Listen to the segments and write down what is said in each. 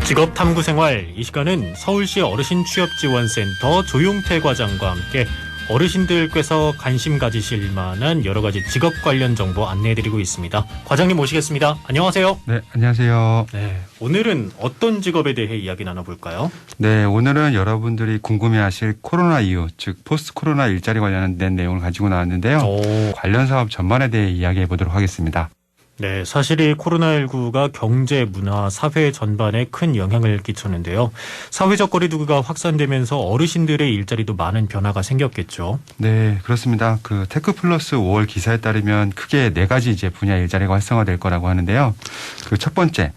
직업 탐구 생활, 이 시간은 서울시 어르신취업지원센터 조용태 과장과 함께 어르신들께서 관심 가지실 만한 여러 가지 직업 관련 정보 안내해드리고 있습니다. 과장님 모시겠습니다. 안녕하세요. 네, 안녕하세요. 네, 오늘은 어떤 직업에 대해 이야기 나눠볼까요? 네, 오늘은 여러분들이 궁금해하실 코로나 이후, 즉 포스트 코로나 일자리 관련된 내용을 가지고 나왔는데요. 관련 사업 전반에 대해 이야기해 보도록 하겠습니다. 네, 사실 이 코로나19가 경제, 문화, 사회 전반에 큰 영향을 끼쳤는데요. 사회적 거리두기가 확산되면서 어르신들의 일자리도 많은 변화가 생겼겠죠. 네, 그렇습니다. 그 테크플러스 5월 기사에 따르면 크게 4가지 이제 분야 일자리가 활성화될 거라고 하는데요. 그 첫 번째,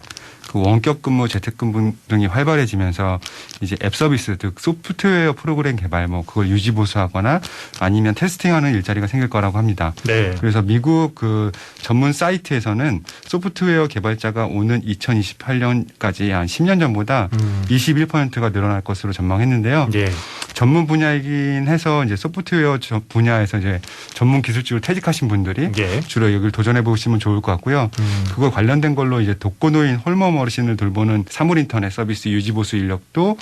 그 원격 근무, 재택근무 등이 활발해지면서 이제 앱 서비스, 즉 소프트웨어 프로그램 개발, 그걸 유지 보수하거나 아니면 테스팅하는 일자리가 생길 거라고 합니다. 네. 그래서 미국 그 전문 사이트에서는 소프트웨어 개발자가 오는 2028년까지 한 10년 전보다 21%가 늘어날 것으로 전망했는데요. 네. 전문 분야이긴 해서 이제 소프트웨어 분야에서 이제 전문 기술직으로 퇴직하신 분들이 네. 주로 여기를 도전해 보시면 좋을 것 같고요. 그거 관련된 걸로 이제 독거노인 홀몸 어르신을 돌보는 사물인터넷 서비스 유지보수 인력도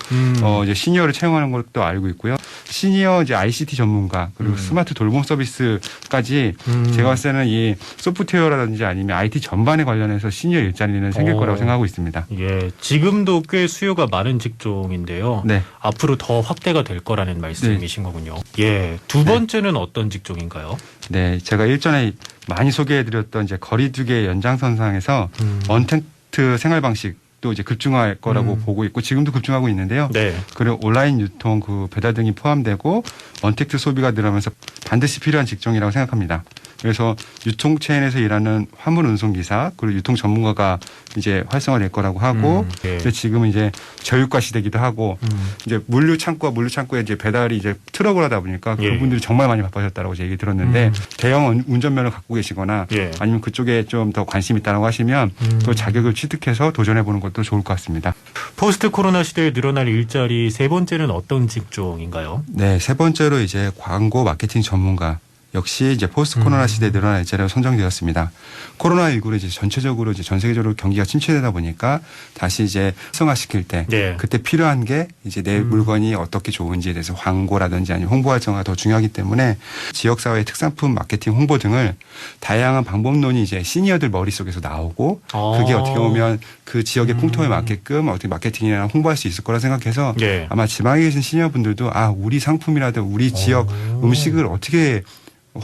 이제 시니어를 채용하는 것도 알고 있고요. 시니어 이제 ICT 전문가 그리고 스마트 돌봄 서비스까지 제가 봤을 때는 이 소프트웨어라든지 아니면 IT 전반에 관련해서 시니어 일자리는 생길 거라고 생각하고 있습니다. 예, 지금도 꽤 수요가 많은 직종인데요. 네. 앞으로 더 확대가 될 거라는 말씀이신 거군요. 예, 두 번째는 어떤 직종인가요? 네, 제가 일전에 많이 소개해드렸던 이제 거리두기의 연장선상에서 언택트 생활 방식도 이제 급증할 거라고 보고 있고 지금도 급증하고 있는데요. 네. 그리고 온라인 유통, 그 배달 등이 포함되고 언택트 소비가 늘어나면서 반드시 필요한 직종이라고 생각합니다. 그래서 유통체인에서 일하는 화물 운송기사 그리고 유통 전문가가 이제 활성화될 거라고 하고 네. 근데 지금은 이제 저유가 시대기도 하고 이제 물류 창구에 이제 배달이 이제 트럭을 하다 보니까 그분들이 정말 많이 바빠졌다고 제 얘기 들었는데 대형 운전면허를 갖고 계시거나 아니면 그쪽에 좀 더 관심이 있다고 하시면 또 자격을 취득해서 도전해 보는 것도 좋을 것 같습니다. 포스트 코로나 시대에 늘어날 일자리 세 번째는 어떤 직종인가요? 네, 세 번째로 이제 광고 마케팅 전문가. 역시 이제 포스트 코로나 시대에 늘어날 일자리로 선정되었습니다. 코로나19로 이제 전체적으로 이제 전 세계적으로 경기가 침체되다 보니까 다시 이제 활성화시킬 때 그때 필요한 게 이제 내 물건이 어떻게 좋은지에 대해서 광고라든지 아니면 홍보 활성화가 더 중요하기 때문에 지역사회 특산품 마케팅 홍보 등을 다양한 방법론이 이제 시니어들 머릿속에서 나오고 그게 어떻게 보면 그 지역의 풍토에 맞게끔 어떻게 마케팅이나 홍보할 수 있을 거라 생각해서 아마 지방에 계신 시니어분들도 우리 상품이라든 우리 지역 음식을 어떻게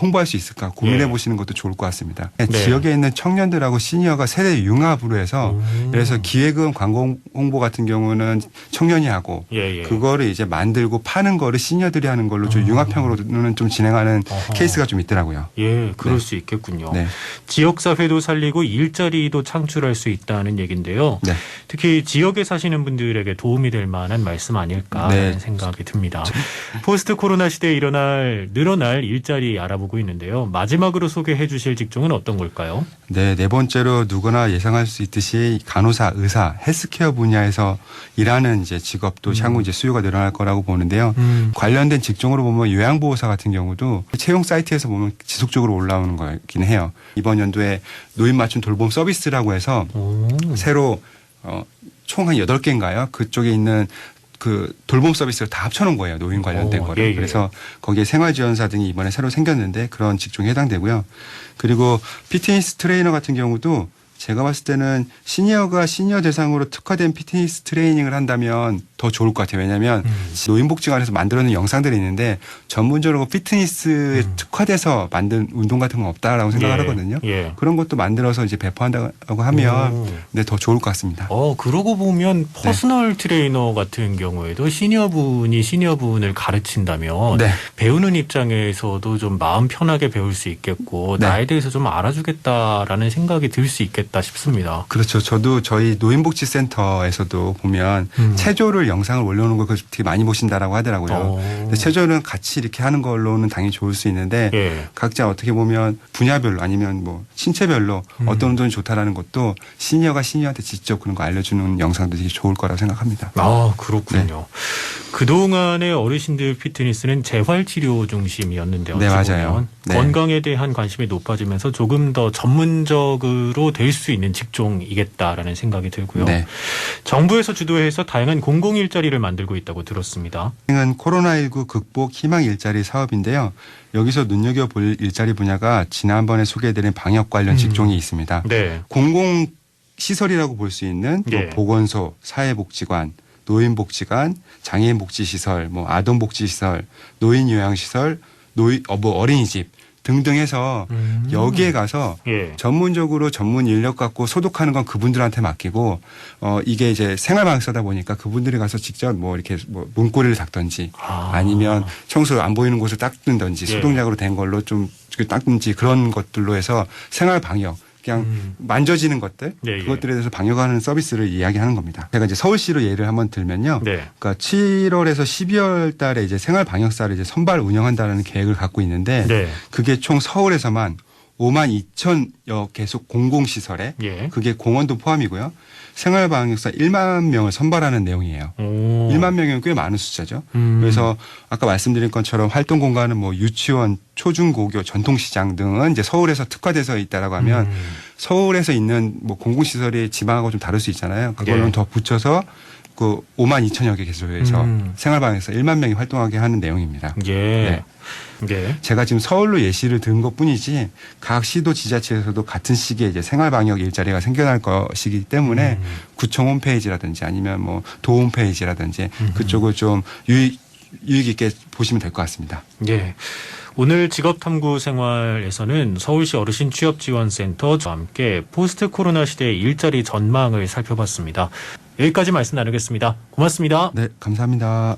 홍보할 수 있을까 고민해 보시는 것도 좋을 것 같습니다. 지역에 있는 청년들하고 시니어가 세대 융합으로 해서 그래서 기획은 광고 홍보 같은 경우는 청년이 하고 그거를 이제 만들고 파는 거를 시니어들이 하는 걸로 좀 융합형으로는 좀 진행하는 케이스가 좀 있더라고요. 예, 그럴 수 있겠군요. 지역사회도 살리고 일자리도 창출할 수 있다는 얘기인데요. 특히 지역에 사시는 분들에게 도움이 될 만한 말씀 아닐까 하는 생각이 듭니다. 포스트 코로나 시대에 늘어날 일자리 알아보고 있는데요. 마지막으로 소개해 주실 직종은 어떤 걸까요? 네, 네 번째로 누구나 예상할 수 있듯이 간호사, 의사, 헬스케어 분야에서 일하는 이제 직업도 향후 이제 수요가 늘어날 거라고 보는데요. 관련된 직종으로 보면 요양보호사 같은 경우도 채용 사이트에서 보면 지속적으로 올라오는 거긴 해요. 이번 연도에 노인 맞춤 돌봄 서비스라고 해서 새로 총 한 8개인가요? 그쪽에 있는 그 돌봄 서비스를 다 합쳐놓은 거예요. 노인 관련된 거를. 그래서 거기에 생활지원사 등이 이번에 새로 생겼는데 그런 직종에 해당되고요. 그리고 피트니스 트레이너 같은 경우도 제가 봤을 때는 시니어가 시니어 대상으로 특화된 피트니스 트레이닝을 한다면 더 좋을 것 같아요. 왜냐하면 노인복지관에서 만들어낸 영상들이 있는데 전문적으로 피트니스에 특화돼서 만든 운동 같은 건 없다라고 생각을 하거든요. 그런 것도 만들어서 이제 배포한다고 하면 더 좋을 것 같습니다. 그러고 보면 퍼스널 트레이너 같은 경우에도 시니어분이 시니어분을 가르친다면 배우는 입장에서도 좀 마음 편하게 배울 수 있겠고 나에 대해서 좀 알아주겠다라는 생각이 들 수 있겠다 싶습니다. 그렇죠. 저도 저희 노인복지센터에서도 보면 체조를 영상을 올려놓은 걸 되게 많이 보신다라고 하더라고요. 근데 체조는 같이 이렇게 하는 걸로는 당연히 좋을 수 있는데 각자 어떻게 보면 분야별로 아니면 뭐 신체별로 어떤 운동이 좋다라는 것도 시니어가 시니어한테 직접 그런 거 알려주는 영상도 되게 좋을 거라고 생각합니다. 그렇군요. 그동안의 어르신들 피트니스는 재활치료 중심이었는데 네, 맞아요. 네. 건강에 대한 관심이 높아지면서 조금 더 전문적으로 될 수 있는 직종이겠다라는 생각이 들고요. 네. 정부에서 주도해서 다양한 공공 일자리를 만들고 있다고 들었습니다. 은 코로나19 극복 희망 일자리 사업인데요. 여기서 눈여겨볼 일자리 분야가 지난번에 소개해드린 방역 관련 직종이 있습니다. 네. 공공 시설이라고 볼 수 있는 뭐 보건소, 사회복지관, 노인복지관, 장애인복지시설, 뭐 아동복지시설, 노인요양시설, 뭐 어린이집 등등 해서 여기에 가서 전문적으로 전문 인력 갖고 소독하는 건 그분들한테 맡기고 이게 이제 생활방역사다 보니까 그분들이 가서 직접 뭐 이렇게 뭐 문고리를 닦든지 아니면 청소 안 보이는 곳을 닦든지 소독약으로 된 걸로 좀 닦든지 그런 것들로 해서 생활방역 그냥 만져지는 것들 그것들에 대해서 방역하는 서비스를 이야기하는 겁니다. 제가 이제 서울시로 예를 한번 들면요. 그러니까 7월에서 12월 달에 이제 생활 방역사를 이제 선발 운영한다는 계획을 갖고 있는데 그게 총 서울에서만 5만 2천여 개소 공공시설에 그게 공원도 포함이고요. 생활방역사 1만 명을 선발하는 내용이에요. 1만 명이면 꽤 많은 숫자죠. 그래서 아까 말씀드린 것처럼 활동 공간은 뭐 유치원, 초중고교, 전통시장 등은 이제 서울에서 특화돼서 있다라고 하면 서울에서 있는 뭐 공공시설이 지방하고 좀 다를 수 있잖아요. 그걸로 더 붙여서 그 5만 2천여 개 개소에서 생활방역사 1만 명이 활동하게 하는 내용입니다. 제가 지금 서울로 예시를 든 것뿐이지 각 시도 지자체에서도 같은 시기에 이제 생활방역 일자리가 생겨날 것이기 때문에 구청 홈페이지라든지 아니면 뭐 도 홈페이지라든지 그쪽을 좀 유익 있게 보시면 될 것 같습니다. 오늘 직업탐구 생활에서는 서울시 어르신 취업지원센터와 함께 포스트 코로나 시대의 일자리 전망을 살펴봤습니다. 여기까지 말씀 나누겠습니다. 고맙습니다. 네, 감사합니다.